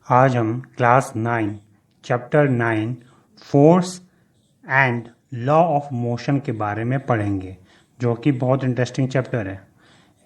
आज हम class 9 chapter 9 force and law of motion के बारे में पढ़ेंगे, जो कि बहुत इंटरेस्टिंग चैप्टर है।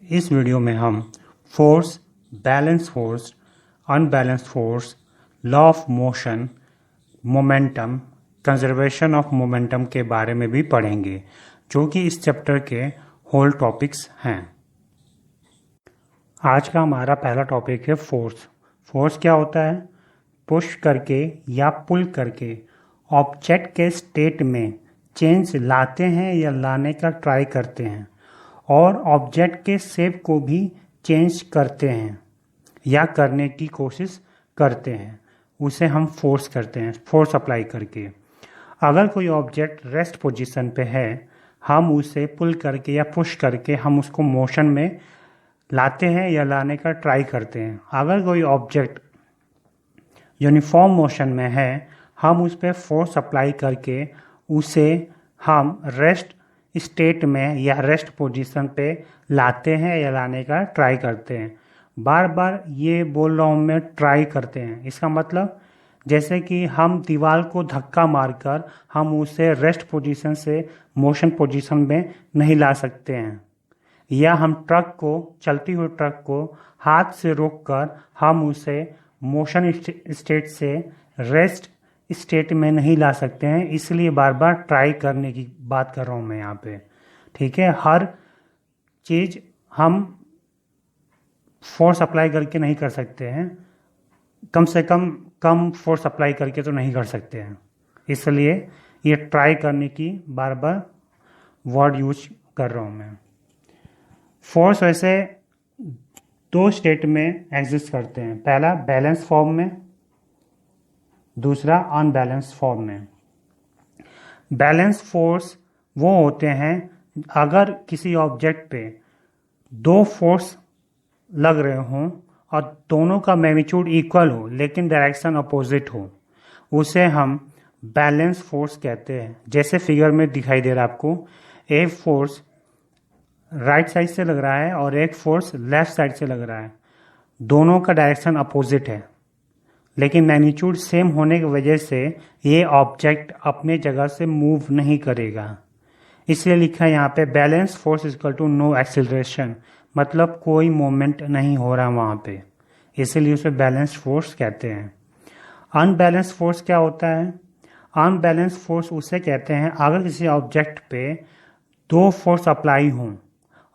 इस वीडियो में हम force, balance force, unbalance force, law of motion, momentum, conservation of momentum के बारे में भी पढ़ेंगे, जो कि इस चैप्टर के होल टॉपिक्स हैं। आज का हमारा पहला टॉपिक है फोर्स। फोर्स क्या होता है? पुश करके या पुल करके ऑब्जेक्ट के स्टेट में चेंज लाते हैं या लाने का ट्राई करते हैं, और ऑब्जेक्ट के शेप को भी चेंज करते हैं या करने की कोशिश करते हैं, उसे हम फोर्स करते हैं, फोर्स अप्लाई करके। अगर कोई ऑब्जेक्ट रेस्ट पोजीशन पे है, हम उसे पुल करके या पुश करके हम उसको मोशन में लाते हैं या लाने का ट्राई करते हैं। अगर कोई ऑब्जेक्ट यूनिफॉर्म मोशन में है, हम उस पर फोर्स अप्लाई करके उसे हम रेस्ट स्टेट में या रेस्ट पोजीशन पे लाते हैं या लाने का ट्राई करते हैं। बार बार ये बोल रहा हूँ मैं, ट्राई करते हैं। इसका मतलब जैसे कि हम दीवार को धक्का मारकर हम उसे रेस्ट पोजीशन से मोशन पोजीशन में नहीं ला सकते हैं, या हम ट्रक को, चलती हुई ट्रक को हाथ से रोककर हम उसे मोशन स्टेट से रेस्ट स्टेट में नहीं ला सकते हैं। इसलिए बार बार ट्राई करने की बात कर रहा हूँ मैं यहाँ पे, ठीक है। हर चीज़ हम फोर्स अप्लाई करके नहीं कर सकते हैं, कम से कम फोर्स अप्लाई करके तो नहीं कर सकते हैं। इसलिए ये ट्राई करने की बार बार वर्ड यूज कर रहा हूँ मैं। फोर्स वैसे दो स्टेट में एग्जिस्ट करते हैं, पहला बैलेंस फॉर्म में, दूसरा अनबैलेंस फॉर्म में। बैलेंस फोर्स वो होते हैं अगर किसी ऑब्जेक्ट पे दो फोर्स लग रहे हों और दोनों का मैग्नीट्यूड इक्वल हो लेकिन डायरेक्शन अपोजिट हो, उसे हम बैलेंस फोर्स कहते हैं। जैसे फिगर में दिखाई दे रहा है आपको, एक फोर्स राइट साइड से लग रहा है और एक फोर्स लेफ्ट साइड से लग रहा है। दोनों का डायरेक्शन अपोजिट है, लेकिन मैग्नीट्यूड सेम होने की वजह से ये ऑब्जेक्ट अपने जगह से मूव नहीं करेगा। इसलिए लिखा है यहाँ पे balance force equal to no acceleration, मतलब कोई मोमेंट नहीं हो रहा वहाँ पे, इसीलिए उसे बैलेंस फोर्स कहते हैं। अनबैलेंस फोर्स क्या होता है? अनबैलेंस फोर्स उसे कहते हैं अगर किसी ऑब्जेक्ट पे दो फोर्स अप्लाई हों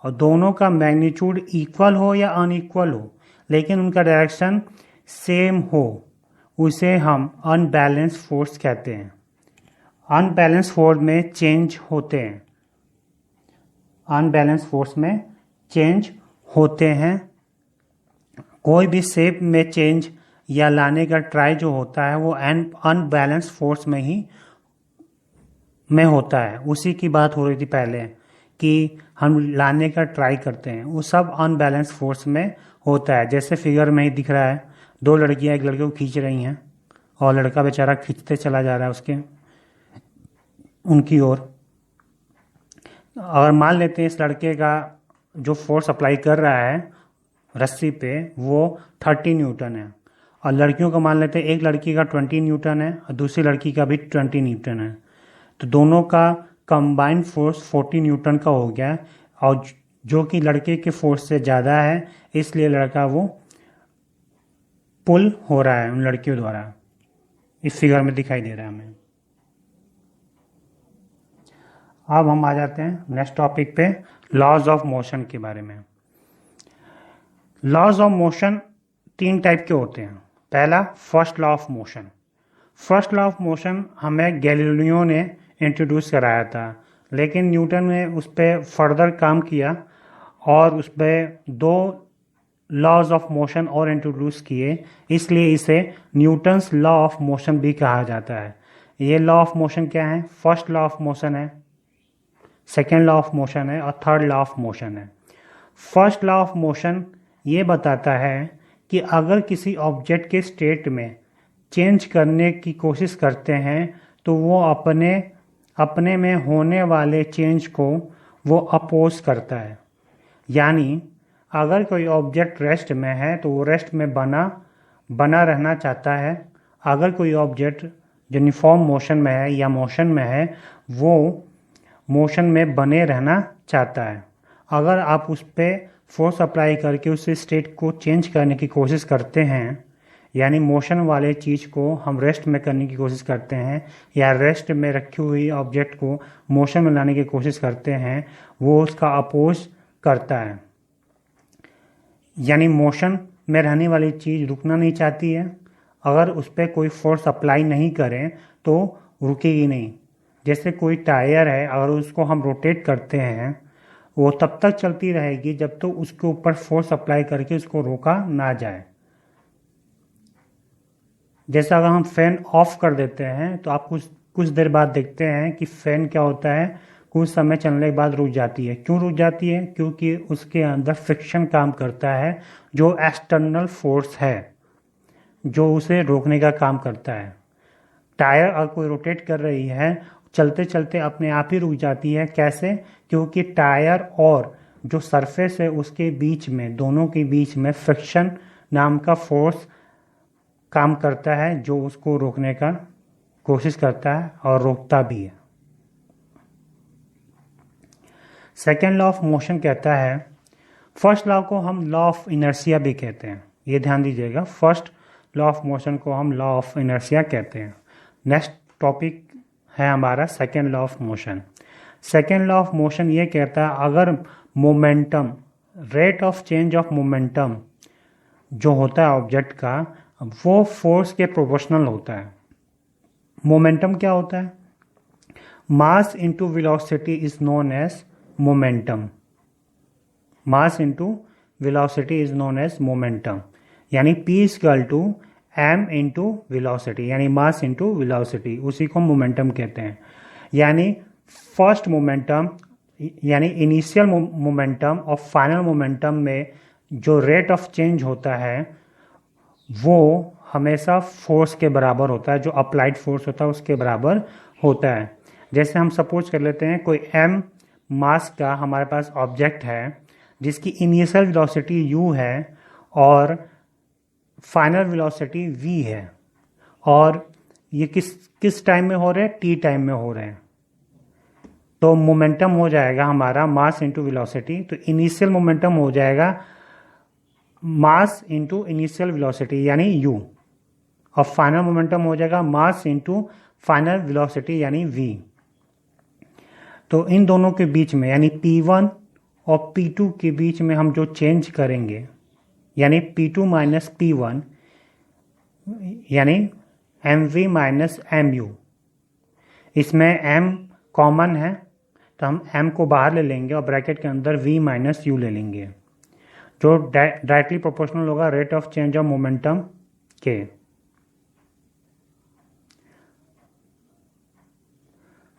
और दोनों का मैग्नीट्यूड इक्वल हो या अनइक्वल हो, लेकिन उनका डायरेक्शन सेम हो, उसे हम अनबैलेंस फोर्स कहते हैं। अनबैलेंस फोर्स में चेंज होते हैं, अनबैलेंस फोर्स में चेंज होते हैं। कोई भी शेप में चेंज या लाने का ट्राई जो होता है वो अनबैलेंस फोर्स में ही होता है। उसी की बात हो रही थी पहले कि हम लाने का ट्राई करते हैं, वो सब अनबैलेंस फोर्स में होता है। जैसे फिगर में ही दिख रहा है, दो लड़कियां एक लड़के को खींच रही हैं और लड़का बेचारा खींचते चला जा रहा है उनकी ओर। अगर मान लेते हैं इस लड़के का जो फोर्स अप्लाई कर रहा है रस्सी पे वो 30 न्यूटन है, और लड़कियों का मान लेते हैं एक लड़की का 20 न्यूटन है और दूसरी लड़की का भी 20 न्यूटन है, तो दोनों का कंबाइंड फोर्स 40 न्यूटन का हो गया, और जो कि लड़के के फोर्स से ज़्यादा है, इसलिए लड़का वो पुल हो रहा है उन लड़कियों द्वारा। इस फिगर में दिखाई दे रहा है हमें। अब हम आ जाते हैं नेक्स्ट टॉपिक पे, लॉज ऑफ मोशन के बारे में। लॉज ऑफ मोशन 3 टाइप के होते हैं। पहला first law of motion. First law of motion हमें गैलीलियो ने इंट्रोड्यूस कराया था, लेकिन न्यूटन ने उस पर फर्दर काम किया और उस पर 2 लॉज ऑफ मोशन और इंट्रोड्यूस किए, इसलिए इसे न्यूटन्स लॉ ऑफ मोशन भी कहा जाता है। ये लॉ ऑफ मोशन क्या है? फर्स्ट लॉ ऑफ मोशन है, सेकेंड लॉ ऑफ मोशन है और थर्ड लॉ ऑफ मोशन है। फर्स्ट लॉ ऑफ मोशन ये बताता है कि अगर किसी ऑब्जेक्ट के स्टेट में चेंज करने की कोशिश करते हैं तो वो अपने में होने वाले चेंज को वो अपोज करता है। यानी अगर कोई ऑब्जेक्ट रेस्ट में है तो वो रेस्ट में बना रहना चाहता है, अगर कोई ऑब्जेक्ट यूनिफॉर्म मोशन में है या मोशन में है, वो मोशन में बने रहना चाहता है। अगर आप उस पर फोर्स अप्लाई करके उस स्टेट को चेंज करने की कोशिश करते हैं, यानी मोशन वाले चीज़ को हम रेस्ट में करने की कोशिश करते हैं या रेस्ट में रखी हुई ऑब्जेक्ट को मोशन में लाने की कोशिश करते हैं, वो उसका अपोज करता है। यानी मोशन में रहने वाली चीज़ रुकना नहीं चाहती है, अगर उस पर कोई फोर्स अप्लाई नहीं करें तो रुकेगी नहीं। जैसे कोई टायर है, अगर उसको हम रोटेट करते हैं, वो तब तक चलती रहेगी जब तक उसके ऊपर फोर्स अप्लाई करके उसको रोका ना जाए। जैसे अगर हम फैन ऑफ कर देते हैं तो आप कुछ देर बाद देखते हैं कि फैन क्या होता है, कुछ समय चलने के बाद रुक जाती है। क्यों रुक जाती है? क्योंकि उसके अंदर फ्रिक्शन काम करता है, जो एक्सटर्नल फोर्स है जो उसे रोकने का काम करता है। टायर अगर कोई रोटेट कर रही है, चलते चलते अपने आप ही रुक जाती है। कैसे? क्योंकि टायर और जो सरफेस है उसके बीच में, दोनों के बीच में फ्रिक्शन नाम का फोर्स काम करता है, जो उसको रोकने का कोशिश करता है और रोकता भी है। सेकेंड लॉ ऑफ मोशन कहता है, फर्स्ट लॉ को हम लॉ ऑफ इनर्शिया भी कहते हैं, ये ध्यान दीजिएगा। फर्स्ट लॉ ऑफ मोशन को हम लॉ ऑफ इनर्शिया कहते हैं। नेक्स्ट टॉपिक है हमारा second law of motion. Second law of motion ये कहता है, अगर momentum, rate of change of momentum जो होता है ऑब्जेक्ट का, वो फोर्स के प्रोपोर्शनल होता है। मोमेंटम क्या होता है? Mass into velocity is known as momentum. Mass into velocity is known as momentum, यानी P equal to m into velocity, यानी मास इंटू वेलोसिटी, उसी को मोमेंटम कहते हैं। यानी फर्स्ट मोमेंटम, यानी इनिशियल मोमेंटम और फाइनल मोमेंटम में जो रेट ऑफ चेंज होता है वो हमेशा फोर्स के बराबर होता है, जो अप्लाइड फोर्स होता है उसके बराबर होता है। जैसे हम सपोज कर लेते हैं कोई m मास का हमारे पास ऑब्जेक्ट है जिसकी इनिशियल वेलोसिटी u है और फाइनल वेलोसिटी v है, और ये किस टाइम में हो रहे हैं? t टाइम में हो रहे हैं। तो मोमेंटम हो जाएगा हमारा मास इंटू वेलोसिटी, तो इनिशियल मोमेंटम हो जाएगा मास इंटू इनिशियल वेलोसिटी यानी u, और फाइनल मोमेंटम हो जाएगा मास इंटू फाइनल वेलोसिटी यानी v। तो इन दोनों के बीच में, यानी P1 और P2 के बीच में हम जो चेंज करेंगे, यानी P2 माइनस P1 यानी mv माइनस mu, इसमें m कॉमन है तो हम m को बाहर ले लेंगे और ब्रैकेट के अंदर v माइनस u ले लेंगे, जो डायरेक्टली प्रोपोर्शनल होगा rate of change of momentum के।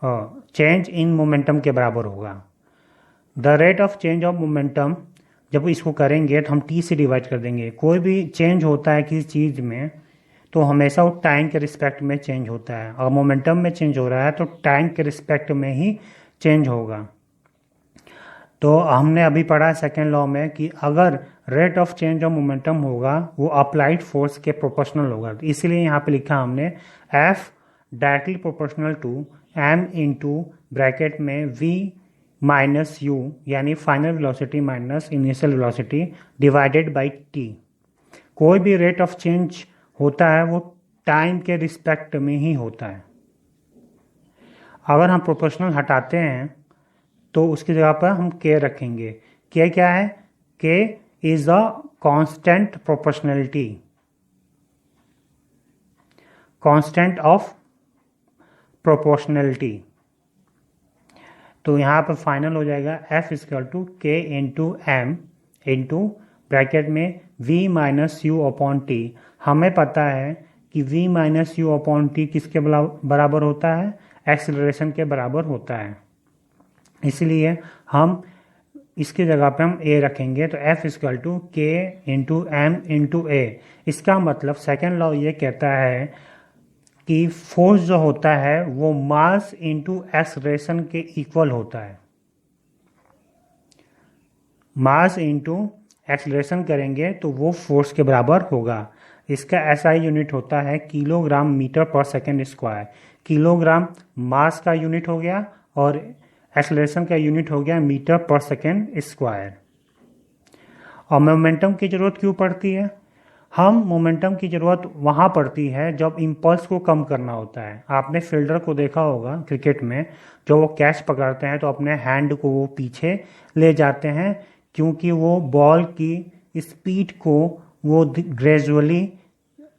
चेंज इन मोमेंटम के बराबर होगा। The rate of change of momentum, जब इसको करेंगे तो हम t से डिवाइड कर देंगे। कोई भी चेंज होता है किसी चीज़ में तो हमेशा वो टाइम के रिस्पेक्ट में चेंज होता है। अगर मोमेंटम में चेंज हो रहा है तो टाइम के रिस्पेक्ट में ही चेंज होगा। तो हमने अभी पढ़ा सेकेंड लॉ में कि अगर rate of change of momentum होगा वो अप्लाइड फोर्स के प्रोपोर्शनल होगा, तो इसीलिए यहाँ पे लिखा हमने F directly proportional to m into bracket में v माइनस u, यानी final velocity minus initial velocity divided by t। कोई भी रेट ऑफ चेंज होता है वो टाइम के रिस्पेक्ट में ही होता है। अगर हम प्रोपोर्शनल हटाते हैं तो उसकी जगह पर हम k रखेंगे। k क्या है? k is a constant proportionality, constant of proportionality. तो यहाँ पर फाइनल हो जाएगा F equal to k into m into bracket में v minus U upon T. हमें पता है कि v minus U upon T किसके बराबर होता है? एक्सेलरेशन के बराबर होता है। इसलिए हम इसकी जगह पे हम a रखेंगे, तो F equal to k into m into a। इसका मतलब सेकेंड लॉ ये कहता है कि फोर्स जो होता है वो मास इंटू एक्सेलरेशन के इक्वल होता है। मास इंटू एक्सेलरेशन करेंगे तो वो फोर्स के बराबर होगा। इसका एसआई यूनिट होता है किलोग्राम मीटर पर सेकेंड स्क्वायर। किलोग्राम मास का यूनिट हो गया और एक्सेलरेशन का यूनिट हो गया मीटर पर सेकेंड स्क्वायर। और मोमेंटम की ज़रूरत क्यों पड़ती है? हम मोमेंटम की ज़रूरत वहाँ पड़ती है जब इम्पल्स को कम करना होता है। आपने फील्डर को देखा होगा क्रिकेट में, जो वो कैच पकड़ते हैं तो अपने हैंड को वो पीछे ले जाते हैं, क्योंकि वो बॉल की स्पीड को वो ग्रेजुअली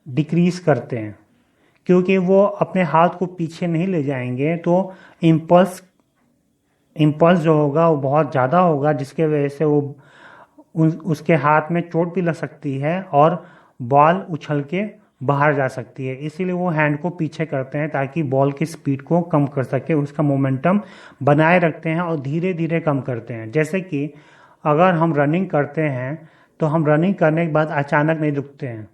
डिक्रीज करते हैं। क्योंकि वो अपने हाथ को पीछे नहीं ले जाएंगे तो इम्पल्स जो होगा वो बहुत ज़्यादा होगा, जिसके वजह से वो उसके हाथ में चोट भी लग सकती है और बॉल उछल के बाहर जा सकती है। इसीलिए वो हैंड को पीछे करते हैं ताकि बॉल की स्पीड को कम कर सके, उसका मोमेंटम बनाए रखते हैं और धीरे धीरे कम करते हैं। जैसे कि अगर हम रनिंग करते हैं तो हम रनिंग करने के बाद अचानक नहीं रुकते हैं,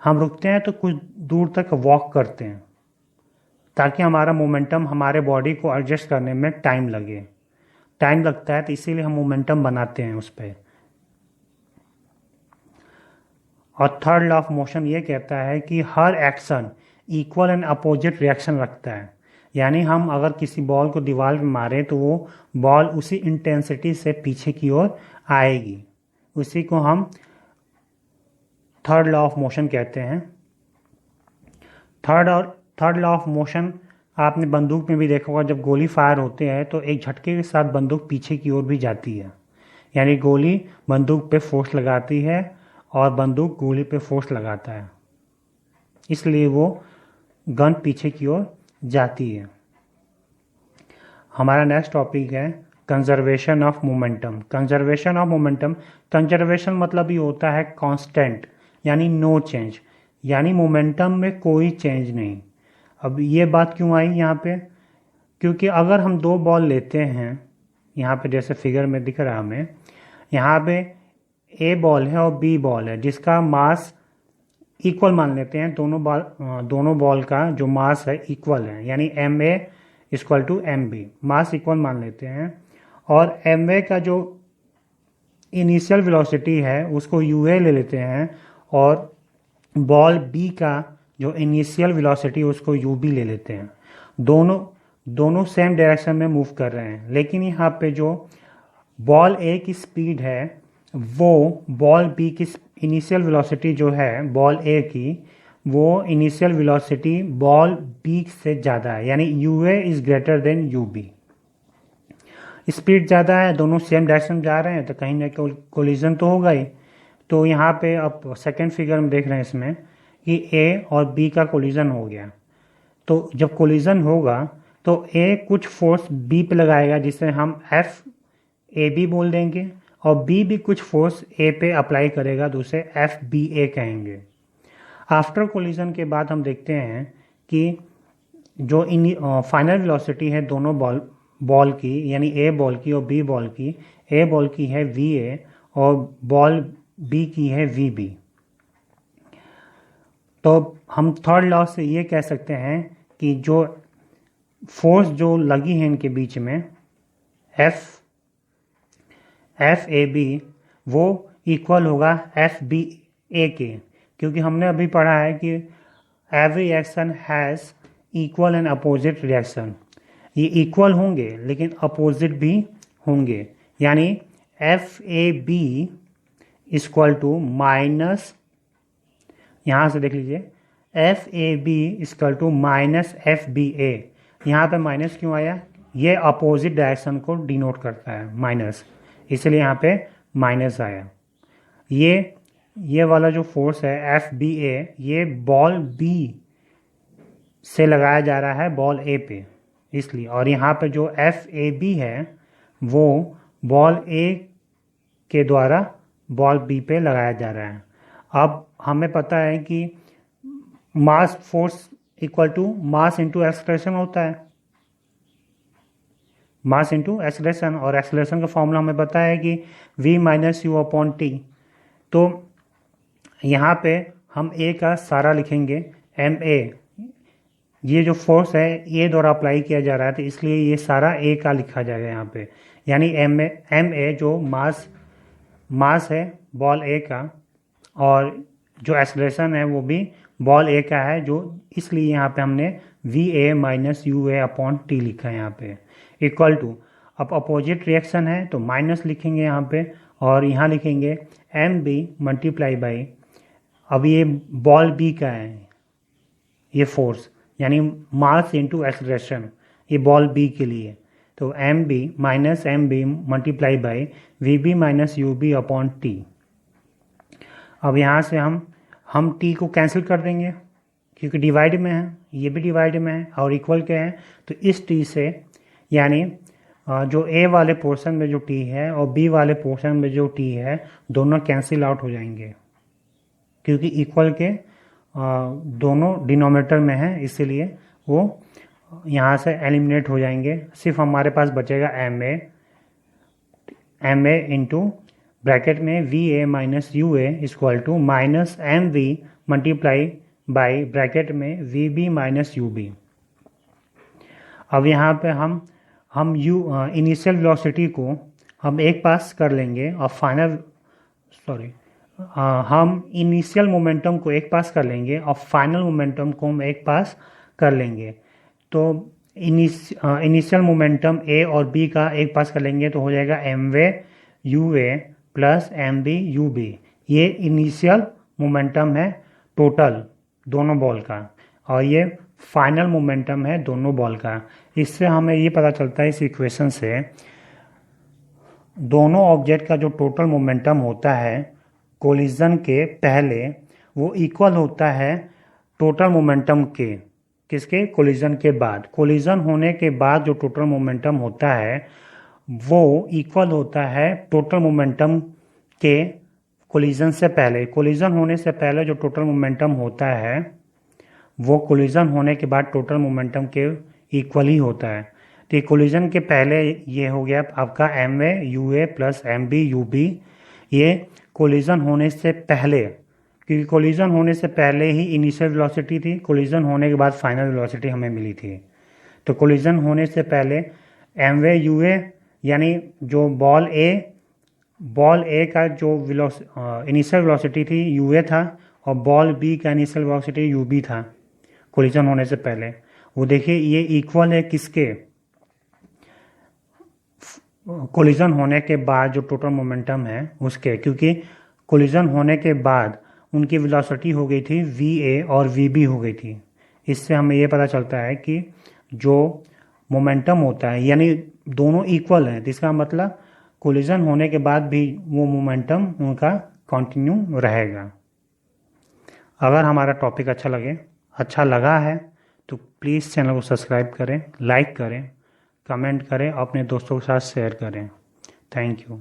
हम रुकते हैं तो कुछ दूर तक वॉक करते हैं ताकि हमारा मोमेंटम हमारे बॉडी को एडजस्ट करने में टाइम लगता है, तो इसीलिए हम मोमेंटम बनाते हैं उस पर। और थर्ड लॉ ऑफ मोशन ये कहता है कि हर action equal and opposite reaction रखता है। यानी हम अगर किसी बॉल को दीवार में मारें तो वो बॉल उसी इंटेंसिटी से पीछे की ओर आएगी। उसी को हम थर्ड लॉ ऑफ मोशन कहते हैं। थर्ड लॉ ऑफ मोशन आपने बंदूक में भी देखा होगा, जब गोली फायर होते हैं तो एक झटके के साथ बंदूक पीछे की ओर भी जाती है। यानी गोली बंदूक पे फोर्स लगाती है और बंदूक गोली पे फोर्स लगाता है, इसलिए वो गन पीछे की ओर जाती है। हमारा नेक्स्ट टॉपिक है कंजर्वेशन ऑफ मोमेंटम। कंजर्वेशन मतलब ये होता है कांस्टेंट, यानी नो चेंज, यानी मोमेंटम में कोई चेंज नहीं। अब ये बात क्यों आई यहाँ पे? क्योंकि अगर हम दो बॉल लेते हैं, यहाँ पे जैसे फिगर में दिख रहा है हमें, यहाँ पे ए बॉल है और बी बॉल है जिसका मास इक्वल मान लेते हैं। दोनों बॉल का जो मास है इक्वल है, यानी M A equal to M B, mass equal मान लेते हैं। और एम ए का जो इनिशियल वेलोसिटी है उसको यू ए ले लेते हैं और बॉल बी का जो इनिशियल वेलोसिटी उसको यू बी ले लेते हैं। दोनों सेम डायरेक्शन में मूव कर रहे हैं, लेकिन यहाँ पे जो बॉल ए की स्पीड है वो बॉल बी की इनिशियल वेलोसिटी जो है बॉल ए की, वो इनिशियल वेलोसिटी बॉल बी से ज़्यादा है, यानी U A is greater than U B. Speed ज़्यादा है, दोनों सेम डायरेक्शन जा रहे हैं तो कहीं ना कहीं कोलिजन तो होगा ही। तो यहाँ पे अब सेकंड फिगर में देख रहे हैं इसमें कि ए और बी का कोलिजन हो गया। तो जब कोलिजन होगा तो ए कुछ फोर्स बी पे लगाएगा जिसे हम एफ ए बी बोल देंगे, और बी भी कुछ फोर्स ए पे अप्लाई करेगा तो उसे एफ बी ए कहेंगे। आफ्टर कोलिजन के बाद हम देखते हैं कि जो फाइनल वेलोसिटी है दोनों बॉल की, यानी ए बॉल की और बी बॉल की, ए बॉल की है वी ए और बॉल बी की है वी बी। तो हम थर्ड लॉ से ये कह सकते हैं कि जो फोर्स जो लगी है इनके बीच में एफ ए बी, वो इक्वल होगा एफ बी ए के, क्योंकि हमने अभी पढ़ा है कि every action has equal and opposite reaction. ये इक्वल होंगे लेकिन अपोजिट भी होंगे, यानी F A B equal to minus, यहाँ से देख लीजिए, F A B equal to minus F B A. यहाँ पे माइनस क्यों आया? ये अपोजिट डायरेक्शन को डिनोट करता है माइनस, इसलिए यहाँ पे माइनस आया। ये वाला जो फोर्स है एफ बी ए, ये बॉल बी से लगाया जा रहा है बॉल ए पे, इसलिए। और यहाँ पे जो एफ ए बी है वो बॉल ए के द्वारा बॉल बी पे लगाया जा रहा है। अब हमें पता है कि mass force equal to mass into acceleration होता है, मास इंटू एक्सलेरेशन, और एक्सलेरेशन का फॉर्मूला हमें पता है कि v minus U upon T. तो यहाँ पे हम ए का सारा लिखेंगे, एम ए, ये जो फोर्स है ए द्वारा अप्लाई किया जा रहा है तो इसलिए ये सारा ए का लिखा जाएगा यहाँ पे, यानी एम ए जो मास है बॉल ए का, और जो एक्सेलरेशन है वो भी बॉल ए का है, जो इसलिए यहाँ पे हमने we A minus U A upon T लिखा है यहाँ पे, इक्वल टू, अब अपोजिट रिएक्शन है तो माइनस लिखेंगे यहाँ पे, और यहाँ लिखेंगे एम बी मल्टीप्लाई बाई, अब ये बॉल बी का है, ये फोर्स यानी मास इनटू एक्सेलरेशन, ये बॉल बी के लिए, तो M B minus M B multiply by V B minus U B upon T. अब यहाँ से हम टी को कैंसिल कर देंगे क्योंकि डिवाइड में है, ये भी डिवाइड में है और इक्वल के हैं, तो इस टी से यानी जो ए वाले पोर्शन में जो टी है और बी वाले पोर्शन में जो टी है दोनों कैंसिल आउट हो जाएंगे क्योंकि इक्वल के दोनों डिनोमिनेटर में है, इसीलिए वो यहाँ से एलिमिनेट हो जाएंगे। सिर्फ हमारे पास बचेगा एम ए इंटू ब्रैकेट में V A minus U A equal to minus M V multiply by bracket में V B minus U B. अब यहाँ पे हम इनिशियल वेलोसिटी को हम एक पास कर लेंगे और हम इनिशियल मोमेंटम को एक पास कर लेंगे और फाइनल मोमेंटम को हम एक पास कर लेंगे। तो इनिशियल मोमेंटम ए और बी का एक पास कर लेंगे तो हो जाएगा M A U A plus M B U B. ये इनिशियल मोमेंटम है टोटल दोनों बॉल का, और ये फाइनल मोमेंटम है दोनों बॉल का। इससे हमें ये पता चलता है इस इक्वेशन से दोनों ऑब्जेक्ट का जो टोटल मोमेंटम होता है कोलिजन के पहले वो इक्वल होता है टोटल मोमेंटम के, किसके, कोलिजन के बाद। कोलिजन होने के बाद जो टोटल मोमेंटम होता है वो इक्वल होता है टोटल मोमेंटम के कोलिजन से पहले। कोलिजन होने से पहले जो टोटल मोमेंटम होता है वो कोलिजन होने के बाद टोटल मोमेंटम के इक्वल ही होता है। तो कोलिजन के पहले ये हो गया आपका M A U A plus M B U B, ये कोलिजन होने से पहले, क्योंकि कोलिजन होने से पहले ही इनिशियल वेलोसिटी थी, कोलिजन होने के बाद फाइनल वेलोसिटी हमें मिली थी। तो कोलिजन होने से पहले एम वे यू ए यानी जो बॉल ए का जो इनिशियल वेलोसिटी थी यू ए था, और बॉल बी का इनिशियल वेलोसिटी यू बी था कोलिजन होने से पहले। वो देखिए ये इक्वल है किसके, कोलिजन होने के बाद जो टोटल मोमेंटम है उसके, क्योंकि कोलिजन होने के बाद उनकी वेलोसिटी हो गई थी वी ए और वी बी हो गई थी। इससे हमें ये पता चलता है कि जो मोमेंटम होता है यानी दोनों इक्वल हैं, तो इसका मतलब कोलिजन होने के बाद भी वो मोमेंटम उनका कंटिन्यू रहेगा। अगर हमारा टॉपिक अच्छा लगा है तो प्लीज़ चैनल को सब्सक्राइब करें, लाइक करें, कमेंट करें, अपने दोस्तों के साथ शेयर करें। Thank you.